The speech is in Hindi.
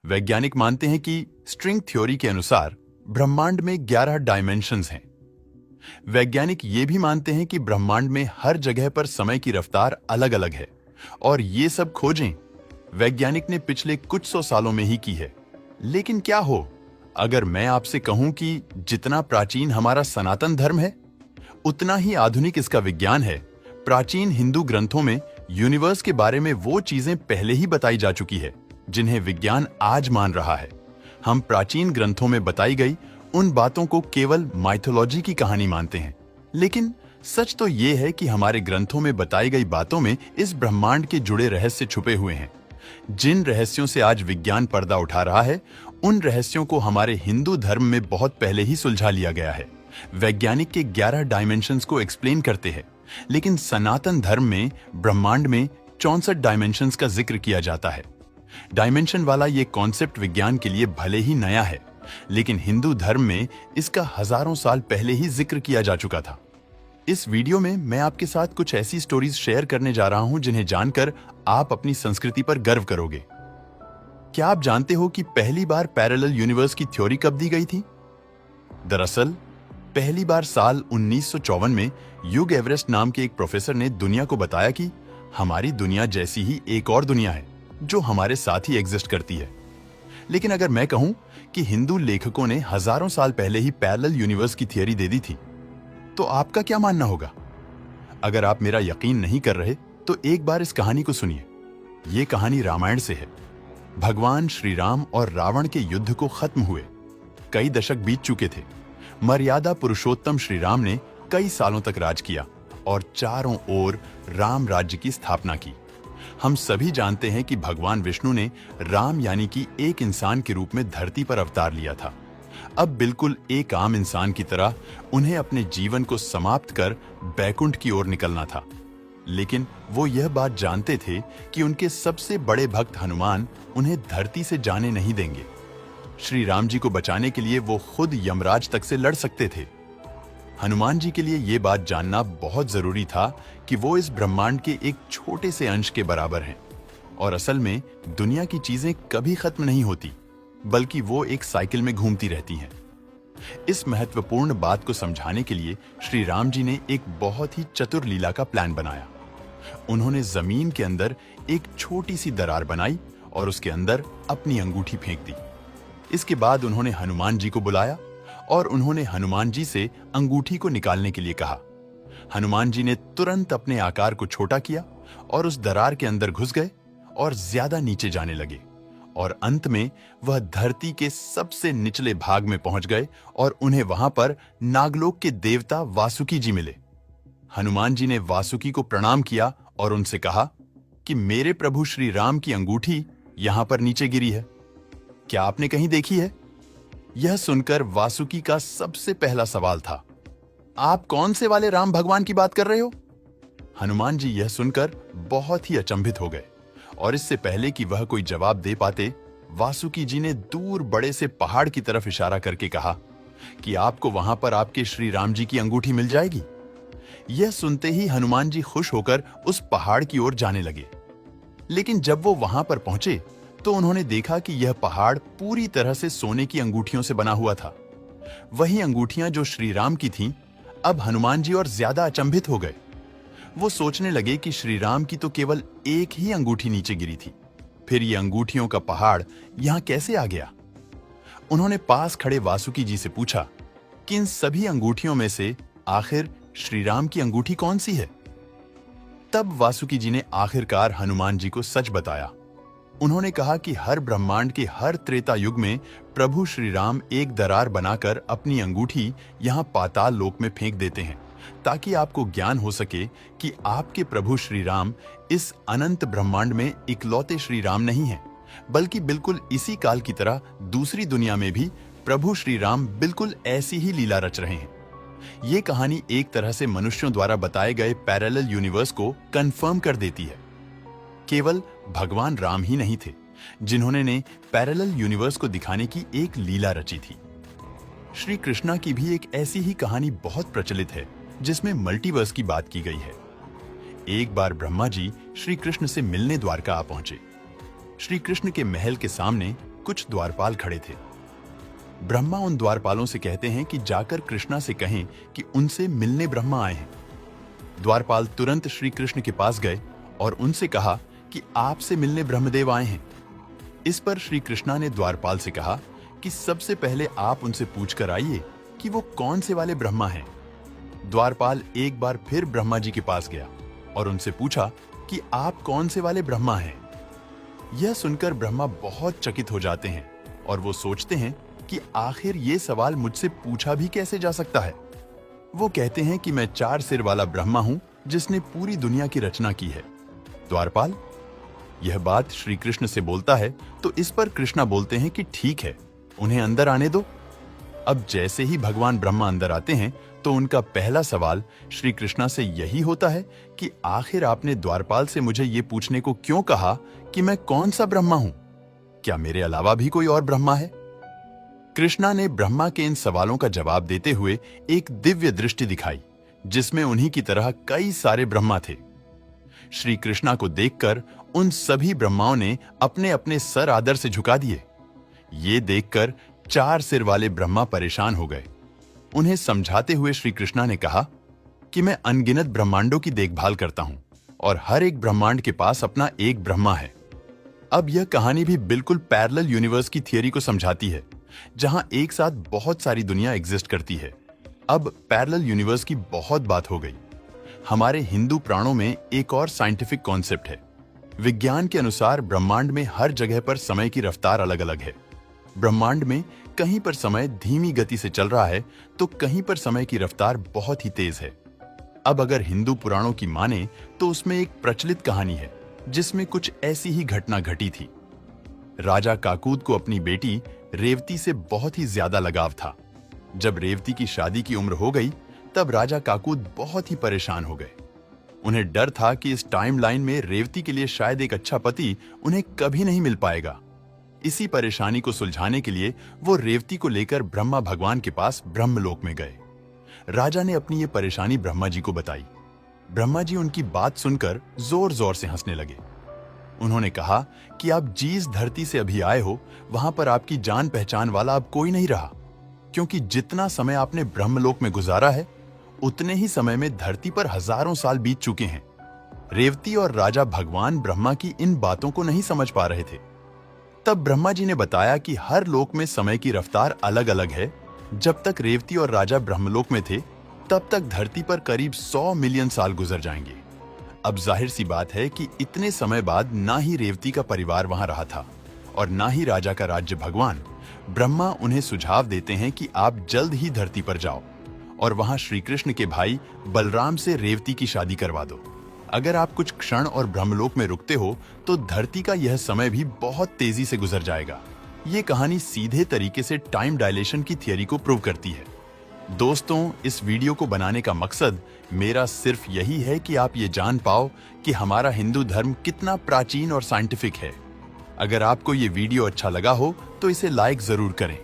वैज्ञानिक मानते हैं कि स्ट्रिंग थ्योरी के अनुसार ब्रह्मांड में 11 डायमेंशंस हैं। वैज्ञानिक ये भी मानते हैं कि ब्रह्मांड में हर जगह पर समय की रफ्तार अलग अलग है और ये सब खोजें वैज्ञानिक ने पिछले कुछ सौ सालों में ही की है। लेकिन क्या हो अगर मैं आपसे कहूं कि जितना प्राचीन हमारा सनातन धर्म है उतना ही आधुनिक इसका विज्ञान है। प्राचीन हिंदू ग्रंथों में यूनिवर्स के बारे में वो चीजें पहले ही बताई जा चुकी है जिन्हें विज्ञान आज मान रहा है। हम प्राचीन ग्रंथों में बताई गई उन बातों को केवल माइथोलॉजी की कहानी मानते हैं, लेकिन सच तो ये है कि हमारे ग्रंथों में बताई गई बातों में इस ब्रह्मांड के जुड़े रहस्य छुपे हुए हैं। जिन रहस्यों से आज विज्ञान पर्दा उठा रहा है उन रहस्यों को हमारे हिंदू धर्म में बहुत पहले ही सुलझा लिया गया है। वैज्ञानिक के 11 डायमेंशंस को एक्सप्लेन करते हैं, लेकिन सनातन धर्म में ब्रह्मांड में 64 डायमेंशंस का जिक्र किया जाता है। डायमेंशन वाला ये कॉन्सेप्ट विज्ञान के लिए भले ही नया है, लेकिन हिंदू धर्म में इसका हजारों साल पहले ही जिक्र किया जा चुका था। इस वीडियो में मैं आपके साथ कुछ ऐसी स्टोरीज शेयर करने जा रहा हूं जिन्हें जानकर आप अपनी संस्कृति पर गर्व करोगे। क्या आप जानते हो कि पहली बार पैरेलल यूनिवर्स की थ्योरी कब दी गई थी? दरअसल पहली बार साल 1954 में ह्यूग एवरेस्ट नाम के एक प्रोफेसर ने दुनिया को बताया कि हमारी दुनिया जैसी ही एक और दुनिया है जो हमारे साथ ही एग्जिस्ट करती है। लेकिन अगर मैं कहूं कि हिंदू लेखकों ने हजारों साल पहले ही पैरेलल यूनिवर्स की थियरी दे दी थी, तो आपका क्या मानना होगा? अगर आप मेरा यकीन नहीं कर रहे तो एक बार इस कहानी को सुनिए। ये कहानी रामायण से है। भगवान श्री राम और रावण के युद्ध को खत्म हुए कई दशक बीत चुके थे। मर्यादा पुरुषोत्तम श्री राम ने कई सालों तक राज किया और चारों ओर राम राज्य की स्थापना की। हम सभी जानते हैं कि भगवान विष्णु ने राम यानी कि एक इंसान के रूप में धरती पर अवतार लिया था। अब बिल्कुल एक आम इंसान की तरह उन्हें अपने जीवन को समाप्त कर बैकुंठ की ओर निकलना था। लेकिन वो यह बात जानते थे कि उनके सबसे बड़े भक्त हनुमान उन्हें धरती से जाने नहीं देंगे। श्री राम जी को बचाने के लिए वो खुद यमराज तक से लड़ सकते थे। हनुमान जी के लिए ये बात जानना बहुत जरूरी था कि वो इस ब्रह्मांड के एक छोटे से अंश के बराबर हैं और असल में दुनिया की चीजें कभी खत्म नहीं होती, बल्कि वो एक साइकिल में घूमती रहती हैं। इस महत्वपूर्ण बात को समझाने के लिए श्री राम जी ने एक बहुत ही चतुर लीला का प्लान बनाया। उन्होंने जमीन के अंदर एक छोटी सी दरार बनाई और उसके अंदर अपनी अंगूठी फेंक दी। इसके बाद उन्होंने हनुमान जी को बुलाया और उन्होंने हनुमान जी से अंगूठी को निकालने के लिए कहा। हनुमान जी ने तुरंत अपने आकार को छोटा किया और उस दरार के अंदर घुस गए और ज्यादा नीचे जाने लगे और अंत में वह धरती के सबसे निचले भाग में पहुंच गए और उन्हें वहां पर नागलोक के देवता वासुकी जी मिले। हनुमान जी ने वासुकी को प्रणाम किया और उनसे कहा कि मेरे प्रभु श्री राम की अंगूठी यहां पर नीचे गिरी है, क्या आपने कहीं देखी है? यह सुनकर वासुकी का सबसे पहला सवाल था, आप कौन से वाले राम भगवान की बात कर रहे हो? हनुमान जी यह सुनकर बहुत ही अचंभित हो गए और इससे पहले कि वह कोई जवाब दे पाते, वासुकी जी ने दूर बड़े से पहाड़ की तरफ इशारा करके कहा कि आपको वहां पर आपके श्री राम जी की अंगूठी मिल जाएगी। यह सुनते ही हनुमान जी खुश होकर उस पहाड़ की ओर जाने लगे। लेकिन जब वो वहां पर पहुंचे तो उन्होंने देखा कि यह पहाड़ पूरी तरह से सोने की अंगूठियों से बना हुआ था। वही अंगूठियां जो श्री राम की थीं। अब हनुमान जी और ज्यादा अचंभित हो गए। वो सोचने लगे कि श्री राम की तो केवल एक ही अंगूठी नीचे गिरी थी, फिर ये अंगूठियों का पहाड़ यहां कैसे आ गया? उन्होंने पास खड़े वासुकी जी से पूछा कि इन सभी अंगूठियों में से आखिर श्री राम की अंगूठी कौन सी है? तब वासुकी जी ने आखिरकार हनुमान जी को सच बताया। उन्होंने कहा कि हर ब्रह्मांड के हर त्रेता युग में प्रभु श्री राम एक दरार बनाकर अपनी अंगूठी यहां पाताल लोक में फेंक देते हैं, ताकि आपको ज्ञान हो सके कि आपके प्रभु श्री राम इस अनंत ब्रह्मांड में इकलौते श्री राम नहीं हैं, बल्कि बिल्कुल इसी काल की तरह दूसरी दुनिया में भी प्रभु श्री राम बिल्कुल ऐसी ही लीला रच रहे हैं। ये कहानी एक तरह से मनुष्यों द्वारा बताए गए पैरेलल यूनिवर्स को कंफर्म कर देती है। केवल भगवान राम ही नहीं थे जिन्होंने ने पैरेलल यूनिवर्स को दिखाने की एक लीला रची थी। श्री कृष्णा की भी एक ऐसी ही कहानी बहुत प्रचलित है जिसमें मल्टीवर्स की बात की गई है। एक बार ब्रह्मा जी श्री कृष्ण से मिलने द्वारका आ पहुंचे। श्री कृष्ण के महल के सामने कुछ द्वारपाल खड़े थे। ब्रह्मा उन द्वारपालों से कहते हैं कि जाकर कृष्णा से कहें कि उनसे मिलने ब्रह्मा आए हैं। द्वारपाल तुरंत श्री कृष्ण के पास गए और उनसे कहा कि आपसे मिलने ब्रह्मदेव आए हैं। इस पर श्री कृष्णा ने द्वारपाल से कहा कि सबसे पहले आप उनसे पूछकर आइए कि वो कौन से वाले ब्रह्मा हैं। द्वारपाल एक बार फिर ब्रह्मा जी के पास गया और उनसे पूछा कि आप कौन से वाले ब्रह्मा हैं। यह सुनकर ब्रह्मा बहुत चकित हो जाते हैं और वो सोचते हैं कि आखिर ये सवाल मुझसे पूछा भी कैसे जा सकता है। वो कहते हैं कि मैं 4 सिर वाला ब्रह्मा हूं जिसने पूरी दुनिया की रचना की है। द्वारपाल यह बात श्री कृष्ण से बोलता है तो इस पर कृष्णा बोलते हैं कि ठीक है, उन्हें अंदर आने दो। अब जैसे ही भगवान ब्रह्मा अंदर आते हैं तो उनका पहला सवाल श्री कृष्णा से यही होता है कि आखिर आपने द्वारपाल से मुझे ये पूछने को क्यों कहा कि मैं कौन सा ब्रह्मा हूं? क्या मेरे अलावा भी कोई और ब्रह्मा है? कृष्णा ने ब्रह्मा के इन सवालों का जवाब देते हुए एक दिव्य दृष्टि दिखाई जिसमें उन्हीं की तरह कई सारे ब्रह्मा थे। श्री कृष्णा को देखकर उन सभी ब्रह्माओं ने अपने अपने सर आदर से झुका दिए। ये देखकर 4 सिर वाले ब्रह्मा परेशान हो गए। उन्हें समझाते हुए श्री कृष्णा ने कहा कि मैं अनगिनत ब्रह्मांडों की देखभाल करता हूं और हर एक ब्रह्मांड के पास अपना एक ब्रह्मा है। अब यह कहानी भी बिल्कुल पैरेलल यूनिवर्स की थियरी को समझाती है, जहां एक साथ बहुत सारी दुनिया एग्जिस्ट करती है। अब पैरेलल यूनिवर्स की बहुत बात हो गई। हमारे हिंदू पुराणों में एक और साइंटिफिक कॉन्सेप्ट है। विज्ञान के अनुसार ब्रह्मांड में हर जगह पर समय की रफ्तार अलग अलग है। ब्रह्मांड में कहीं पर समय धीमी गति से चल रहा है तो कहीं पर समय की रफ्तार बहुत ही तेज है। अब अगर हिंदू पुराणों की माने तो उसमें एक प्रचलित कहानी है जिसमें कुछ ऐसी ही घटना घटी थी। राजा काकूद को अपनी बेटी रेवती से बहुत ही ज्यादा लगाव था। जब रेवती की शादी की उम्र हो गई तब राजा काकूद बहुत ही परेशान हो गए। उन्हें डर था कि इस टाइमलाइन में रेवती के लिए शायद एक अच्छा पति उन्हें कभी नहीं मिल पाएगा। इसी परेशानी को सुलझाने के लिए वो रेवती को लेकर ब्रह्मा भगवान के पास ब्रह्मलोक में गए। राजा ने अपनी ये परेशानी ब्रह्मा जी को बताई। ब्रह्मा जी उनकी बात सुनकर जोर जोर से हंसने लगे। उन्होंने कहा कि आप जिस धरती से अभी आए हो वहां पर आपकी जान पहचान वाला अब कोई नहीं रहा, क्योंकि जितना समय आपने ब्रह्मलोक में गुजारा है उतने ही समय में धरती पर हजारों साल बीत चुके हैं। रेवती और राजा भगवान ब्रह्मा की इन बातों को नहीं समझ पा रहे थे। तब ब्रह्मा जी ने बताया कि हर लोक में समय की रफ्तार अलग अलग है। जब तक रेवती और राजा ब्रह्मलोक में थे तब तक धरती पर करीब 100 मिलियन साल गुजर जाएंगे। अब जाहिर सी बात है कि इतने समय बाद ना ही रेवती का परिवार वहां रहा था और ना ही राजा का राज्य। भगवान ब्रह्मा उन्हें सुझाव देते हैं कि आप जल्द ही धरती पर जाओ और वहां श्री कृष्ण के भाई बलराम से रेवती की शादी करवा दो। अगर आप कुछ क्षण और ब्रह्मलोक में रुकते हो तो धरती का यह समय भी बहुत तेजी से गुजर जाएगा। ये कहानी सीधे तरीके से टाइम डायलेशन की थियरी को प्रूव करती है। दोस्तों, इस वीडियो को बनाने का मकसद मेरा सिर्फ यही है कि आप ये जान पाओ कि हमारा हिंदू धर्म कितना प्राचीन और साइंटिफिक है। अगर आपको ये वीडियो अच्छा लगा हो तो इसे लाइक जरूर करें।